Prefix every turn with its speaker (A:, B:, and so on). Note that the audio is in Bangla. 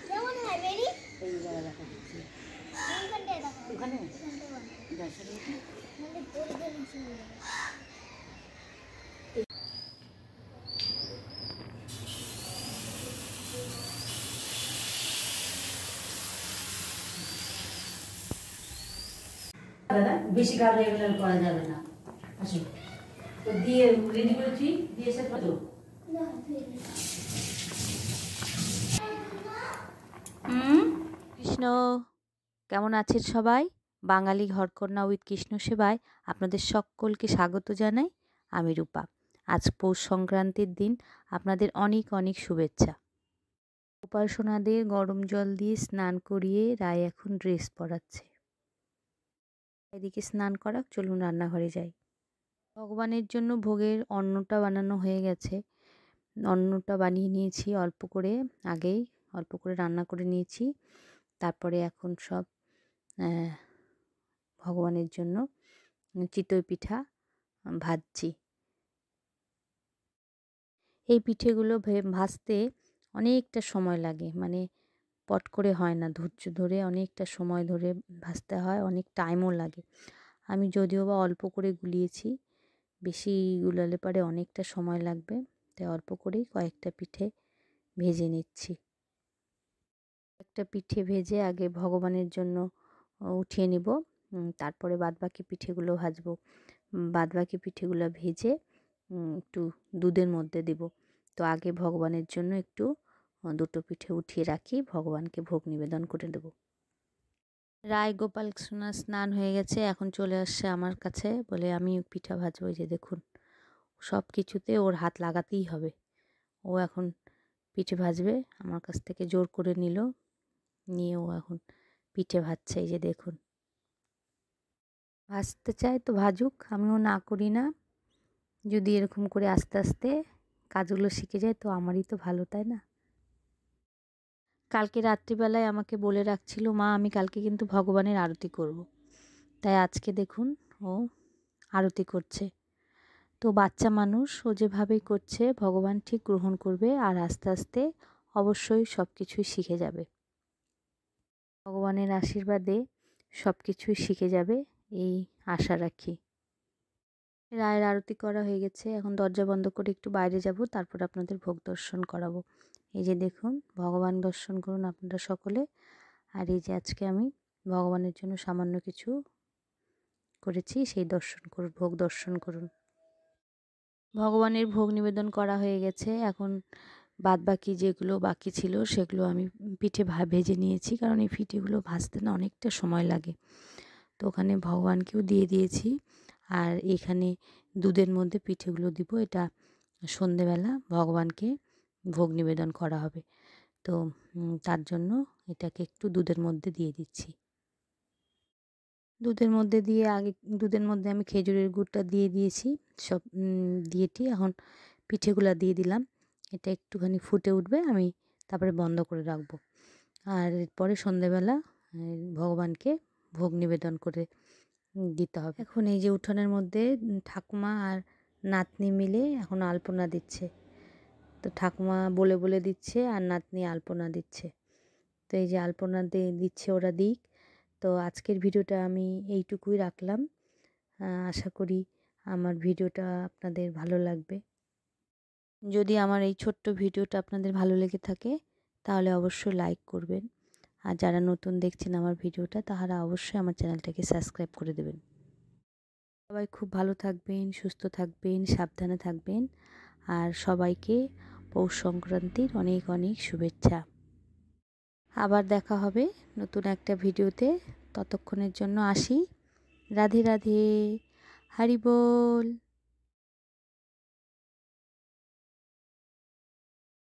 A: কেমন হয় বেরি?
B: এই জায়গা দেখা দিচ্ছি
A: এইখানটায় দেখো।
B: ওখানে
A: এইখানটায় বানাও।
B: গ্যাসের মধ্যে
A: নাহলে পড়ে গেলে নিচে হয়ে যাবে।
B: দাদা বেশি গাঢ় হয়ে গেলে আর করা যাবে না। আসুন তো দিয়ে রেডি করেছি দিয়ে এসে কত
A: না, ফের।
C: কৃষ্ণ, কেমন আছেন সবাই? বাঙালি ঘরকন্যা উইথ কৃষ্ণ সেবায় আপনাদের সকলকে স্বাগত জানাই। আমি রূপা। আজ পৌষ সংক্রান্তির দিন, আপনাদের অনেক অনেক শুভেচ্ছা। উপাসনাদের গরম জল দিয়ে স্নান করিয়ে রায় এখন ড্রেস পরাচ্ছে। এদিকে স্নান করা, চলুন রান্নাঘরে যাই। ভগবানের জন্য ভোগের অন্নটা বানানো হয়ে গেছে। অন্নটা বানিয়ে নিয়েছি অল্প করে, আগেই অল্প করে রান্না করে নিয়েছি। তারপরে এখন সব ভগবানের জন্য চিতই পিঠা ভাজছি। এই পিঠেগুলো ভাজতে অনেকটা সময় লাগে, মানে পট করে হয় না, ধৈর্য ধরে অনেকটা সময় ধরে ভাজতে হয়, অনেক টাইমও লাগে। আমি যদিও বা অল্প করে গুলিয়েছি, বেশি গুলালে পারে অনেকটা সময় লাগবে, তাই অল্প করেই কয়েকটা পিঠে ভেজে নিচ্ছি। একটা পিঠে ভেজে আগে ভগবানের জন্য উঠিয়ে নিব, তারপরে বাদবাকি পিঠেগুলো ভাজবো। বাদবাকি পিঠেগুলো ভেজে একটু দুধের মধ্যে দিব। তো আগে ভগবানের জন্য একটু দুটো পিঠে উঠিয়ে রাখি, ভগবানকে ভোগ নিবেদন করে দেব। রায় গোপাল সোনা স্নান হয়ে গেছে, এখন চলে আসছে আমার কাছে, বলে আমি পিঠা ভাজবো। এই যে দেখুন, সব কিছুতে ওর হাত লাগাতেই হবে। ও এখন পিঠে ভাজবে, আমার কাছ থেকে জোর করে নিল, নিয়ে ও এখন পিঠে ভাজছে। এই যে দেখুন, ভাজতে চায় তো ভাজুক, আমিও না করি না। যদি এরকম করে আস্তে আস্তে কাজগুলো শিখে যায় তো আমারই তো ভালো, তাই না? কালকে রাত্রিবেলায় আমাকে বলে রাখছিল, মা আমি কালকে কিন্তু ভগবানের আরতি করব। তাই আজকে দেখুন ও আরতি করছে। তো বাচ্চা মানুষ, ও যেভাবেই করছে ভগবান ঠিক গ্রহণ করবে, আর আস্তে আস্তে অবশ্যই সব কিছুই শিখে যাবে। ভগবানের আশীর্বাদে সব কিছুই শিখে যাবে, এই আশা রাখি। রায়ের আরতি করা হয়ে গেছে, এখন দরজা বন্ধ করে একটু বাইরে যাব, তারপর আপনাদের ভোগ দর্শন করাবো। এই যে দেখুন, ভগবান দর্শন করুন আপনারা সকলে। আর এই যে আজকে আমি ভগবানের জন্য সামান্য কিছু করেছি, সেই দর্শন করুন, ভোগ দর্শন করুন। ভগবানের ভোগ নিবেদন করা হয়ে গেছে, এখন বাদ বাকি যেগুলো বাকি ছিল সেগুলো আমি পিঠে ভেজে নিয়েছি, কারণ এই পিঠেগুলো ভাজতে না অনেকটা সময় লাগে। তো ওখানে ভগবানকেও দিয়ে দিয়েছি, আর এখানে দুধের মধ্যে পিঠেগুলো দিব। এটা সন্ধেবেলা ভগবানকে ভোগ নিবেদন করা হবে, তো তার জন্য এটাকে একটু দুধের মধ্যে দিয়ে দিচ্ছি। দুধের মধ্যে দিয়ে আগে দুধের মধ্যে আমি খেজুরের গুড়টা দিয়ে দিয়েছি, সব দিয়েটি এখন পিঠেগুলো দিয়ে দিলাম। এটা একটুখানি ফুটে উঠবে, আমি তারপরে বন্ধ করে রাখবো। আর পরে সন্ধেবেলা ভগবানকে ভোগ নিবেদন করে দিতে হবে। এখন এই যে উঠোনের মধ্যে ঠাকুমা আর নাতনি মিলে এখন আলপনা দিচ্ছে। তো ঠাকুমা বলে বলে দিচ্ছে আর নাতনি আলপনা দিচ্ছে। তো এই যে আলপনা দিচ্ছে, ওরা দিক। তো আজকের ভিডিওটা আমি এইটুকুই রাখলাম। আশা করি আমার ভিডিওটা আপনাদের ভালো লাগবে। যদি আমার এই ছোট্ট ভিডিওটা আপনাদের ভালো লেগে থাকে তাহলে অবশ্যই লাইক করবেন, আর যারা নতুন দেখছেন আমার ভিডিওটা তারা অবশ্যই আমার চ্যানেলটাকে সাবস্ক্রাইব করে দেবেন। সবাই খুব ভালো থাকবেন, সুস্থ থাকবেন, সাবধানে থাকবেন, আর সবাইকে পৌষ সংক্রান্তির অনেক অনেক শুভেচ্ছা। আবার দেখা হবে নতুন একটা ভিডিওতে, ততক্ষণের জন্য আসি। রাধে রাধে, হরি বল।